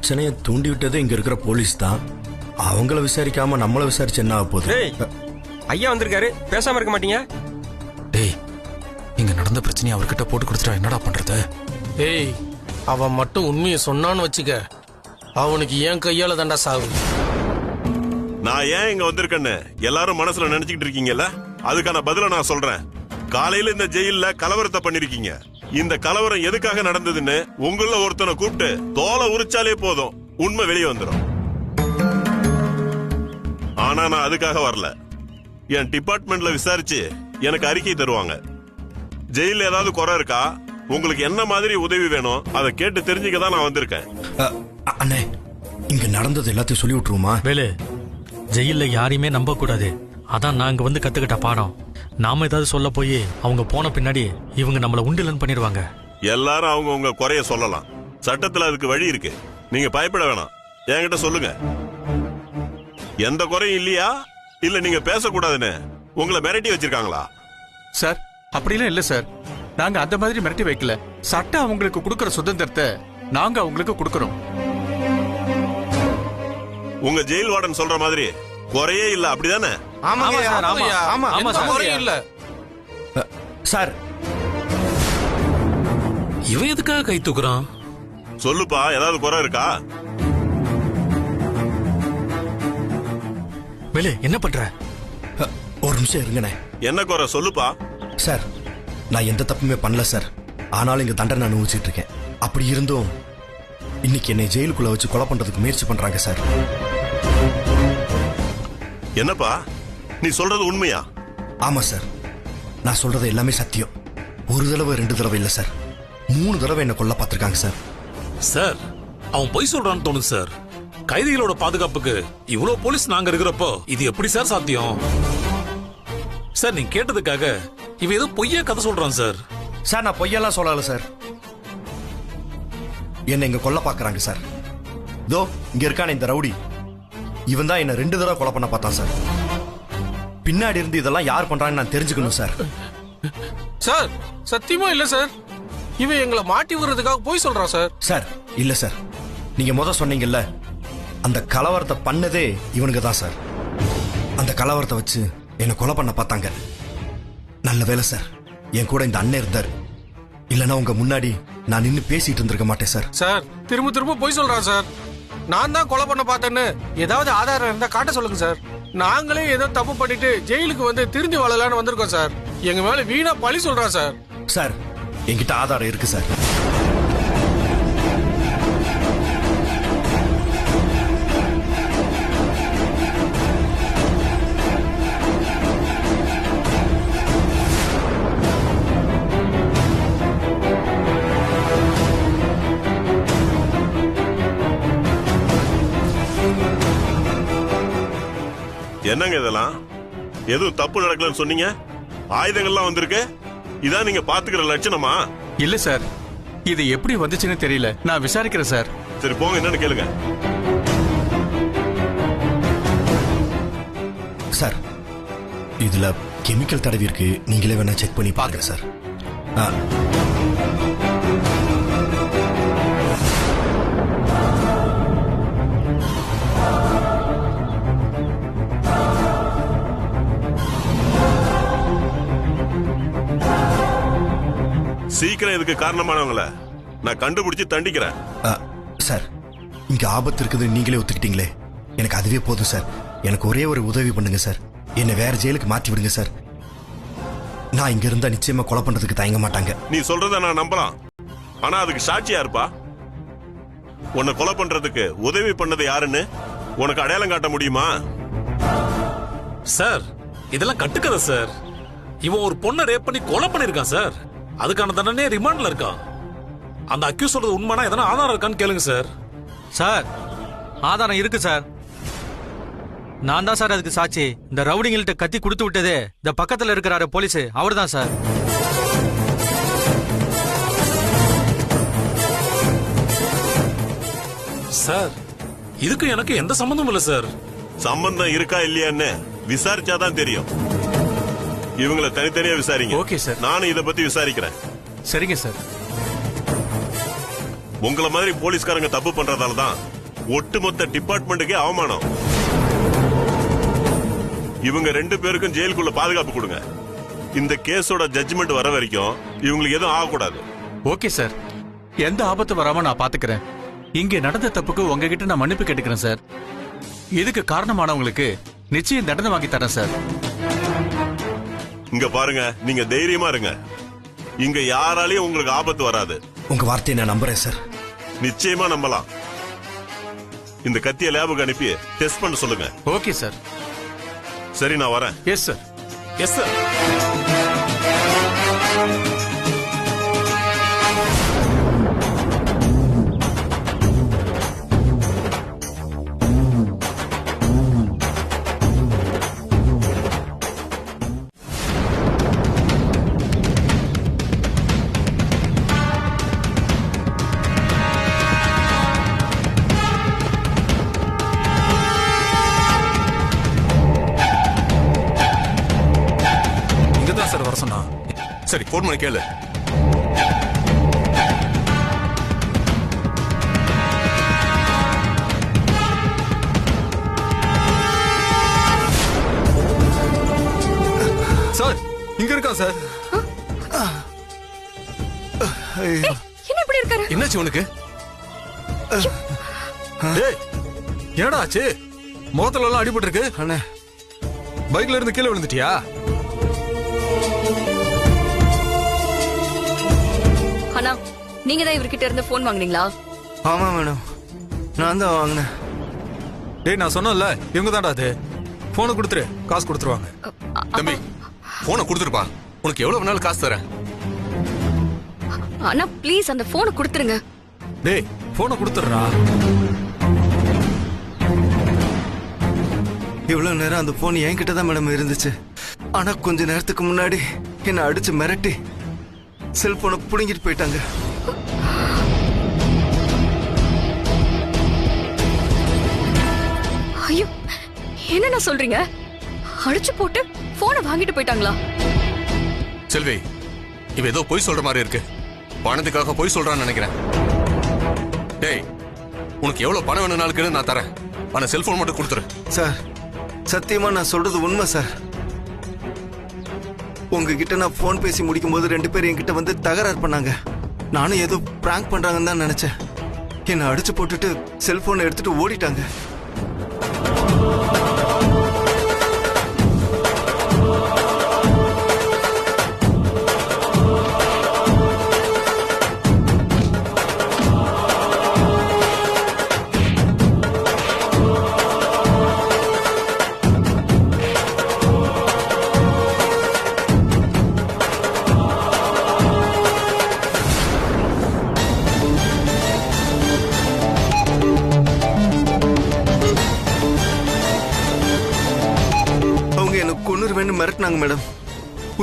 பிரச்சனையை தூண்டி விட்டதே இங்க இருக்கிற போலீஸ் தான். அவங்கள விசாரிக்காம நம்மள விசாரிச்சு என்ன ஆக போகுது? ஐயா வந்திருக்காரு, பேசாம இருக்க மாட்டீங்க? டேய், இங்க நடந்த பிரச்சனையை அவர்கிட்ட போட்டு கொடுத்துட்டா என்னடா பண்றது? ஏய், அவன் மட்டும் உண்மையை சொன்னான்னு வச்சுக்க, அவனுக்கு ஏன் கையால தாண்டா சாவு. நான் ஏன் இங்க வந்திருக்கேன்னு எல்லாரும் மனசுல நினைச்சுக்கிட்டு இருக்கீங்கல்ல, அதுக்கான பதில நான் சொல்றேன். காலையில இந்த ஜெயில்ல கலவரத்தை பண்ணிருக்கீங்க. இந்த கலவரம் எதுக்காக நடந்ததுன்னு உங்கள ஒருத்தனை கூப்பிட்டு தோலை உரிச்சாலே போதும், உண்மை வெளியே வந்துடும். ஆனா நான் அதுக்காக வரல. என் டிபார்ட்மெண்ட்ல விசாரிச்சு எனக்கு அறிக்கை தருவாங்க. ஜெயில ஏதாவது குறை இருக்கா, உங்களுக்கு என்ன மாதிரி உதவி வேணும், அதை கேட்டு தெரிஞ்சுக்க தான் நான் வந்திருக்கேன். அண்ணே, இங்க நடந்தது எல்லாத்தையும் சொல்லி விட்டுருவோமா? வேலு, ஜெயில யாரையுமே நம்ப கூடாது. அதான் நாங்க வந்து கத்துக்கிட்ட பாடம். நாம ஏதாவது சொல்ல போய் அவங்க போன பின்னாடி இவங்க நம்மள உண்டிலன் பண்ணிடுவாங்க. எல்லாரும் அவங்க உங்க குறைய சொல்லலாம். சட்டத்துல அதுக்கு வழி இருக்கு. நீங்க பயப்பட வேணாம், என்கிட்ட சொல்லுங்க. எந்த குறையும் இல்லையா, இல்ல நீங்க பேசக்கூடாதுன்னு உங்களை மிரட்டி வச்சிருக்காங்களா? சார், அப்படிலாம் இல்ல சார். நாங்க அந்த மாதிரி மிரட்டி வைக்கல. சட்டம் அவங்களுக்கு கொடுக்கற சுதந்திரத்தை நாங்க அவங்களுக்கு கொடுக்கறோம். உங்க ஜெயில் வார்டன் சொல்ற மாதிரி குறையே இல்ல, அப்படிதானே? சார், இவன் எதுக்காக கை தூக்குறான்? சொல்லுப்பா, ஏதாவது குறை இருக்கா? வேலு, என்ன பண்ற? ஒரு நிமிஷம் இருங்கண்ணே. என்ன குறை சொல்லுப்பா. சார், நான் எந்த தப்புமே பண்ணல சார். ஆனாலும் இங்க தண்டனை அனுபவிச்சுட்டு இருக்கேன். அப்படி இருந்தும் இன்னைக்கு என்னை ஜெயிலுக்குள்ள வச்சு கொலை பண்றதுக்கு முயற்சி பண்றாங்க சார். என்னப்பா நீ சொல்றது உண்மையா? ஆமா சார், நான் சொல்றது எல்லாமே சத்தியம். ஒரு தடவை 2 தடவை இல்ல சார், 3 தடவை என்ன கொல்ல பார்த்திருக்காங்க சார். சார், அவன் பொய் சொல்றான்னு தோணுது சார். கைதிகளோட பாதுகாப்புக்கு இவ்வளவு போலீஸ் நாங்க இருக்கிறப்போ இது எப்படி சார் சாத்தியம்? சார், நீங்க கேட்டதுக்காக இவன் ஏதோ பொய்யா கதை சொல்றான் சார். சார், நான் பொய்யெல்லாம் சொல்லல சார். என்ன இங்க கொல்ல பாக்குறாங்க சார். இதோ இங்க இருக்கான இந்த ரவுடி, இவன் தான் என்ன 2 தடவை கொலை பண்ண பார்த்தான் சார். பின்னாடி இருந்து இதெல்லாம் யார் பண்றாங்கன்னு நான் தெரிஞ்சுக்கணும் சார். சார், சத்தியமா இல்ல சார். இவன் எங்களை மாட்டி விடுறதுக்காக போய் சொல்றான் சார். சார், இல்ல சார். நீங்க முத சொன்னீங்கல்ல, அந்த கலவரத்தை பண்ணதே இவனுக்கு தான் சார். அந்த கலவரத்தை வச்சு என்ன கொலை பண்ண பார்த்தாங்க. நல்ல வேலை சார், என் கூட இந்த அண்ணன் இருந்தார். இல்லைன்னா உங்க முன்னாடி நான் நின்று பேசிட்டு இருந்திருக்க மாட்டேன் சார். சார், திரும்ப திரும்ப போய் சொல்றான் சார். நான் தான் கொலை பண்ண பார்த்தேன்னு ஏதாவது ஆதாரம் இருந்தா காட்ட சொல்லுங்க சார். நாங்களே ஏதோ தப்பு பண்ணிட்டு ஜெயிலுக்கு வந்து திருந்தி வாழலான்னு வந்திருக்கோம் சார். எங்க மேல வீணா பழி சொல்றான் சார். சார், என்கிட்ட ஆதாரம் இருக்கு சார். என்னங்க இதெல்லாம்? எதுவும் தப்பு நடக்கலன்னு சொன்னீங்க, ஆயுதங்கள்லாம் வந்திருக்கு. இதான் நீங்க பாத்துக்கிற லட்சணமா? இல்ல சார், இது எப்படி வந்துச்சுன்னு தெரியல. நான் விசாரிக்கிறேன் சார். சரி போங்க, என்னன்னு கேளுங்க. சார், இதுல கெமிக்கல் தடவி இருக்கு. நீங்களே வேணா செக் பண்ணி பாருங்க சார். சீக்கிரம் இதுக்கு காரணமானவங்கள நான் கண்டுபிடிச்சு தண்டிக்கிறேன். சார், இங்க ஆபத்து இருக்குது நீங்களே ஒத்துக்கிட்டீங்களே, எனக்கு அதுவே போதும் சார். எனக்கு ஒரே ஒரு உதவி பண்ணுங்க சார். என்னை வேற ஜெயிலுக்கு மாற்றி விடுங்க சார். நான் இங்க இருந்தா நிச்சயமா கொலை பண்றதுக்கு தயங்க மாட்டாங்க. நீ சொல்றத நான் நம்பலாம், ஆனா அதுக்கு சாட்சியா இருப்பா? உன்னை கொலை பண்றதுக்கு உதவி பண்ணது யாருன்னு உனக்கு அடையாளம் காட்ட முடியுமா? சார், இதெல்லாம் கட்டுக்கதை சார். இவன் ஒரு பொண்ணை ரேப் பண்ணி கொலை பண்ணிருக்கான் சார். அதுக்கான தண்டனை ரிமாண்ட்ல இருக்கான். அந்த அக்யூஸ் சொல்றது உண்மைனா எதனா ஆதாரம் இருக்கான்னு கேளுங்க சார். சார், ஆதாரம் இருக்கு சார். நான் தான் சார் அதுக்கு சாட்சி. இந்த ரவுடிங்கள்ட்ட கத்தி கொடுத்து விட்டதே இந்த பக்கத்துல இருக்கிறாரு போலீஸ், அவர் தான் சார். சார், இதுக்கு எனக்கு எந்த சம்பந்தமும் இல்ல சார். சம்பந்தம் இருக்கா இல்லையான்னு விசாரிச்சாதான் தெரியும். இவங்களை தனித்தனியா விசாரிங்க. Okay sir. நானும் இத பத்தி விசாரிக்கிறேன். சரிங்க சார். உங்கள மாதிரி போலீஸ்காரங்க தப்பு பண்றதால தான் ஒட்டுமொத்த டிபார்ட்மெண்ட்டுக்கே அவமானம். இவங்க 2 பேருக்கும் ஜெயிலுக்குள்ள பாதுகாப்பு கொடுங்க. இந்த கேஸோட ஜட்ஜ்மெண்ட் வர வரைக்கும் இவங்களுக்கு எதுவும் ஆகக்கூடாது. ஓகே சார், எந்த ஆபத்து வராம நான் பாத்துக்கிறேன். இங்க நடந்த தப்புக்கு உங்ககிட்ட நான் மன்னிப்பு கேட்டுக்கிறேன் சார். இதுக்கு காரணமானவங்களுக்கு நிச்சயம் தண்டனை வாங்கி தரேன் சார். இங்க பாருங்க, நீங்க தைரியமா இருங்க. இங்க யாராலையும் உங்களுக்கு ஆபத்து வராது. உங்க வார்த்தையை நான் நம்புறேன் சார். நிச்சயமா நம்பலாம். இந்த கத்திய லேபுக்கு அனுப்பி டெஸ்ட் பண்ண சொல்லுங்க. Okay sir. சரி, நான் வரேன். Yes sir. Yes sir. இங்கதான் சார் வர சொன்னா. சரி, போன் பண்ணி கேளு. சார் இங்க இருக்கா சார்? என்ன இப்படி இருக்காரு? என்னாச்சு உனக்கு? டேய், என்னடா ஆச்சு? முகத்துல எல்லாம் அடிபட்டு இருக்கு. அண்ணே, பைக்ல இருந்து கீழே விழுந்துட்டியா? அண்ணா, நீங்க தான் இவர்கிட்ட இருந்து போன் வாங்குனீங்களா? ஆமா மேடம், நான் தான் வாங்கினேன். டேய், நான் சொன்னேன்ல, இவங்க தான்டா அது. போனை கொடுத்துரு, காசு கொடுத்துருவாங்க. தம்பி, போனை கொடுத்துருப்பா. உனக்கு எவ்வளவு வேணாலும் காசு தரேன். அண்ணா ப்ளீஸ் அந்த போனை கொடுத்துருங்க. டேய், போனை கொடுத்துடுறா. இவ்வளவு நேரம் அந்த போன் என்கிட்ட தான் மேடம் இருந்துச்சு. ஆனா கொஞ்ச நேரத்துக்கு முன்னாடி என்ன அடிச்சு மிரட்டி செல்போனை புடுங்கிட்டு போயிட்டாங்க. ஐயோ, என்னண்ணா சொல்றீங்க? அடிச்சு போட்டு போனை வாங்கிட்டு போயிட்டாங்களா? செல்வி, இவ ஏதோ பொய் சொல்ற மாதிரி இருக்கு. பணத்துக்காக பொய் சொல்றான்னு நினைக்கிறேன். டேய், உனக்கு எவ்வளவு பணம் வேணும்னாலும் கேளு, நான் தரேன். ஆனா செல்போன் மட்டும் கொடுத்துரு. சார், சத்தியமா நான் சொல்றது உண்மை சார். உங்ககிட்ட நான் போன் பேசி முடிக்கும் போது 2 பேர் என்கிட்ட வந்து தகராறு பண்ணாங்க. நானும் ஏதோ பிராங்க் பண்றாங்கன்னு தான் நினைச்சேன். என்னை அடிச்சு போட்டுட்டு செல்போனை எடுத்துட்டு ஓடிட்டாங்க. கொன்னுருவேன்னு மிரட்டினாங்க மேடம்.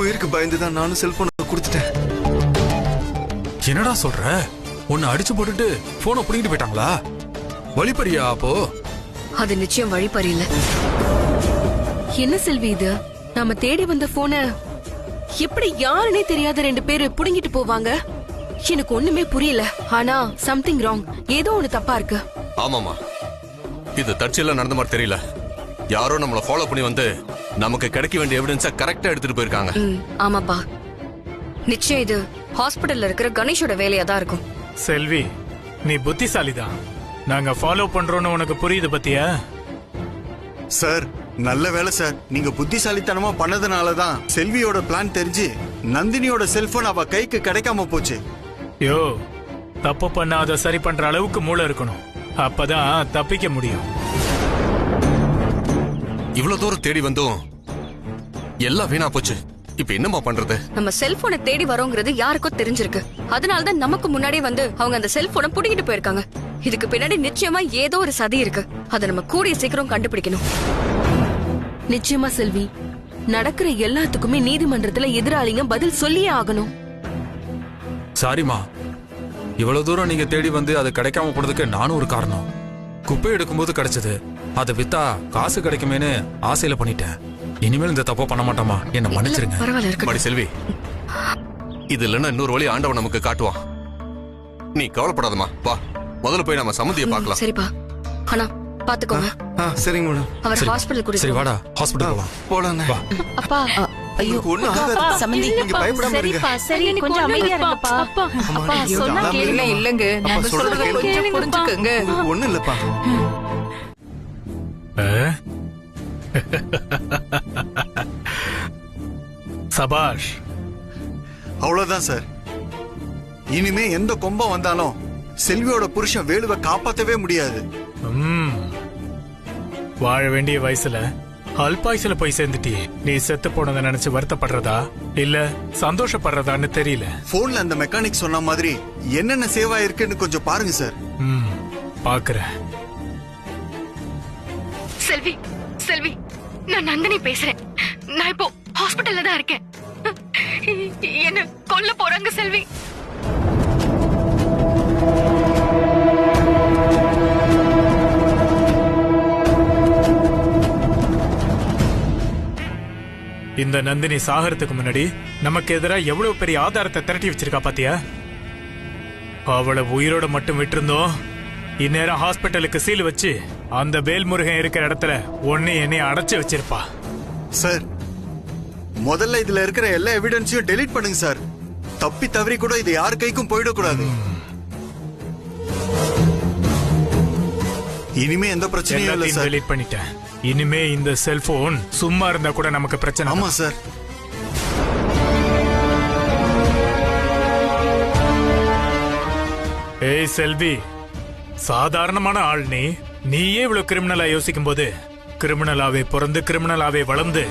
உயிருக்கு பயந்துதான் நானும் செல்போனை கொடுத்துட்டேன். என்னடா சொல்ற? உன்னை அடிச்சு போட்டுட்டு போனை புடிங்கிட்டு போயிட்டாங்களா? வழிப்பறியா அப்போ? அது நிச்சயம் வழிப்பறி இல்ல. என்ன செல்வி இது? நாம தேடி வந்த போனை எப்படி யாருன்னே தெரியாத 2 பேரு புடுங்கிட்டு போவாங்க? எனக்கு ஒண்ணுமே புரியல. ஆனா சம்திங் ராங். ஏதோ ஒண்ணு தப்பா இருக்கு. ஆமாமா, இது தற்செயலா நடந்த மாதிரி தெரியல. யாரோ நம்மள ஃபாலோ பண்ணி வந்து நமக்கு கிடைக்க வேண்டிய எவிடன்ஸை கரெக்டா எடுத்துட்டு போயிருக்காங்க. ஆமாப்பா, நிச்சயம் இது ஹாஸ்பிடல்ல இருக்கிற கணேஷோட வேலையா தான் இருக்கும். செல்வி, நீ புத்திசாலிதான். நாங்க ஃபாலோ பண்றோம்னு உனக்கு புரியுது பத்தியா? சார், நல்ல வேலை சார். நீங்க புத்திசாலித்தனமா பண்ணதுனாலதான் செல்வியோட பிளான் தெரிஞ்சு நந்தினியோட செல்போன் அவ கைக்கு கிடைக்காம போச்சு. யோ, தப்பு பண்ண அதை சரி பண்ற அளவுக்கு மூளை இருக்கணும். அப்பதான் தப்பிக்க முடியும். இவ்வளவு தூரம் தேடி வந்தும் எல்லாம் வீணா போச்சு. இப்ப என்னமா பண்றது? நம்ம செல்போனை தேடி வரோங்கிறது யாருக்கோ தெரிஞ்சிருக்கு. அதனாலதான் நமக்கு முன்னாடியே வந்து அவங்க அந்த செல்போனை புடிங்கிட்டு போயிருக்காங்க. இதுக்கு பின்னாடி நிச்சயமா ஏதோ ஒரு சதி இருக்கு. அதை நம்ம கூடிய சீக்கிரம் கண்டுபிடிக்கணும். நிச்சயமா செல்வி, நடக்கிற எல்லாத்துக்குமே நீதிமன்றத்துல எதிராளிங்க பதில் சொல்லியே ஆகணும். சாரிமா, இவ்வளவு தூரம் நீங்க தேடி வந்து அது கிடைக்காம போனதுக்கு நானும் ஒரு காரணம். குப்பை எடுக்கும்போது கிடைச்சது, அதை வித்தா காசு கிடைக்குமேனு ஆசையில பண்ணிட்டேன். இனிமேல் இந்த தப்ப பண்ண மாட்டோமா? என்ன மன்னிச்சிருங்க. பரவாயில்ல, மடி செல்வி, இது இல்லைன்னா இன்னொரு வழி ஆண்டவன் நமக்கு காட்டுவான். நீ கவலைப்படாதம்மா வா முதல்ல போய் நம்ம சம்மந்தியை பார்க்கலாம். சரிப்பா. ஆனா பாத்துக்கோங்க. சரிங்க மேடம். அவர் ஹாஸ்பிடல் கூட்டிட்டு சரி போங்க. வாடா ஹாஸ்பிட்டல் போலாம். போலாம். அப்பா ஐயோ ஒண்ணும் ஆகாது. சம்மந்தி நீங்க பயப்படாம இருங்க. சரி கொஞ்சம் அமைதியா இருங்கப்பா. அப்பா சொன்னா கேளுங்க. இல்லங்க நான் சொல்றத கொஞ்சம் புரிஞ்சுக்கங்க. ஒண்ணும் இல்லப்பா. சபாஷ். அவ்வளவுதான் சார். இனிமே எந்த கொம்பம் வந்தாலும் செல்வியோட புருஷன் வேலுவை காப்பாத்தவே முடியாது. வாழ வேண்டிய வயசுல அல்பாயுசுல போய் சேர்ந்துட்டியே. நீ செத்து போனதை நினைச்சு வருத்தப்படுறதா இல்ல சந்தோஷப்படுறதான்னு தெரியல. போன்ல அந்த மெக்கானிக் சொன்ன மாதிரி என்னென்ன சேவா இருக்குன்னு கொஞ்சம் பாருங்க சார். பாக்குறேன். செல்வி, செல்வி, நான் நந்தினி பேசுறேன். நான் இப்போ ஹாஸ்பிடல்ல தான் இருக்கேன். என்ன கொல்ல போறாங்க செல்வி. இந்த நந்தினி சாகறதுக்கு முன்னாடி நமக்கு எதிராக எவ்வளவு பெரிய ஆதாரத்தை திரட்டி வச்சிருக்கா பாத்தியா? அவளை உயிரோட மட்டும் விட்டிருந்தோம் இந்நேரம் ஹாஸ்பிட்டலுக்கு சீல் வச்சு அந்த வேல்முருகன் இருக்கிற இடத்துல ஒன்னு என்னைய அடைச்சு வச்சிருப்பா. சார் முதல்ல இதுல இருக்கிற எல்லா எவிடன்ஸையும் டெலீட் பண்ணுங்க சார். தப்பி தவறி கூட இது யார் கைக்கும் போயிடக்கூடாது. இனிமே எந்த பிரச்சனையும் இல்ல சார். டெலீட் பண்ணிட்டேன். இனிமே இந்த செல்போன் சும்மா இருந்தா கூட நமக்கு பிரச்சனை. ஆமா சார். ஏய் செல்வி, சாதாரணமான ஆள் நீயே இவ்வளவு கிரிமினலா யோசிக்கும் போது கிரிமினலாவே பிறந்து கிரிமினலாவே வளர்ந்து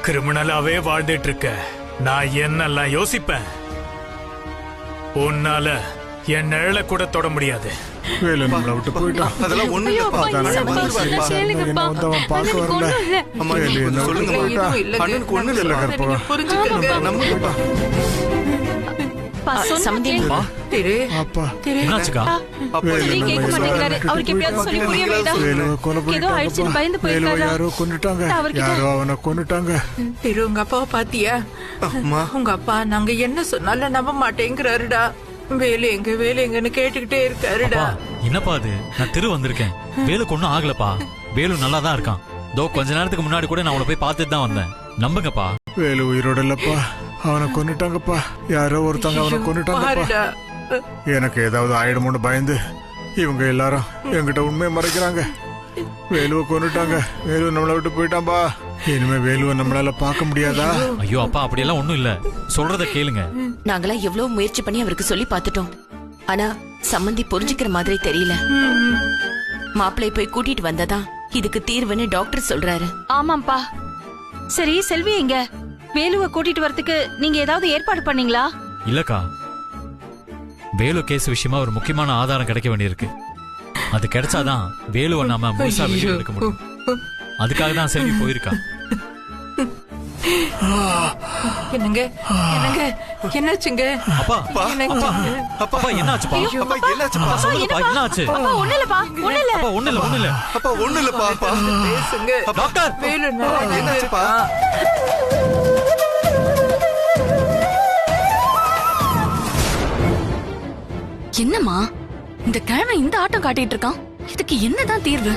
கிரிமினலாவே வாழ்ந்துட்டு இருக்க நான் என்னெல்லாம் யோசிப்பேன். உன்னால என் நிழல கூட தொட முடியாது. வேலு நம்மளை விட்டு போயிட்டான். அதெல்லாம் ஒண்ணு இல்லப்பா. வந்தவன் பார்க்க வரல. அம்மா சொல்லுங்க. அண்ணனுக்கு ஒண்ணு இல்ல கற்பகம். நம்புங்கப்பா. யாரோ கொன்னுட்டாங்க. யாரோ அவனை கொன்னுட்டாங்க. உங்க அப்பாவை பாத்தியா? உங்க அப்பா நாங்க என்ன சொன்னாலும் நம்ப மாட்டேங்கிறாருடா. வேலு எங்கன்னு கேட்டுக்கிட்டே இருக்காருடா. என்னப்பா அது? நான் திரு வந்திருக்கேன். வேலுக்கு ஒன்னும் ஆகலப்பா. வேலு நல்லா தான் இருக்கான். தோ கொஞ்ச நேரத்துக்கு முன்னாடி கூட நான் அவளை போய் பார்த்துட்டு தான் வந்தேன். நம்புங்கப்பா. வேலு உயிரோட இல்லப்பா. அவனை கொன்னுட்டாங்கப்பா. யாரோ ஒருத்தங்க அவனை கொன்னுட்டாங்கப்பா. எனக்கு ஏதாவது ஆயிடுமோன்னு பயந்து இவங்க எல்லாரும் என்கிட்ட உண்மையை மறைக்கிறாங்க. வேலுவை கொன்னுட்டாங்க. வேலு நம்மளை விட்டு போயிட்டான்பா. இனிமே வேலுவை நம்மளால பார்க்க முடியாதா? ஐயோ அப்பா, அப்படியெல்லாம் ஒண்ணும் இல்ல. சொல்றத கேளுங்க. நாங்களாம் எவ்வளவு முயற்சி பண்ணி அவருக்கு சொல்லி பார்த்துட்டோம். ஆனா சம்மந்தி புரிஞ்சுக்கிற மாதிரி தெரியல. மாப்பிள்ளை போய் கூட்டிட்டு வந்ததா இதுக்கு தீர்வுன்னு டாக்டர் சொல்றாரு. ஆமாம்பா. சரி செல்வி, எங்க வேலுவை கூட்டிட்டு வரதுக்கு நீங்க ஏதாவது ஏற்பாடு பண்ணீங்களா? இல்லக்கா, வேலு கேஸ் விஷயமா ஒரு முக்கியமான ஆதாரம் கிடைக்க வேண்டியிருக்கு. அது கிடைச்சாதான் வேலுவை நாம முழுசா வெளியே எடுக்க முடியும். அதுக்காக தான் செல்வி போயிருக்கா. என்னங்க என்னாச்சுங்க? அப்பா என்னங்க? அப்பா என்னாச்சுப்பா? அப்பா என்னாச்சுப்பா? சொல்லுங்கப்பா, என்னாச்சு? அப்பா ஒண்ணு இல்லப்பா, ஒண்ணு இல்ல. அப்பா ஒண்ணு இல்ல. அப்பா ஒண்ணு இல்லப்பா. பேசுங்க டாக்டர். வேலு நல்லா என்னாச்சுப்பா? என்னம்மா இந்த கிழமை இந்த ஆட்டம் காட்டிட்டு இருக்கான்? இதுக்கு என்னதான் தீர்வு?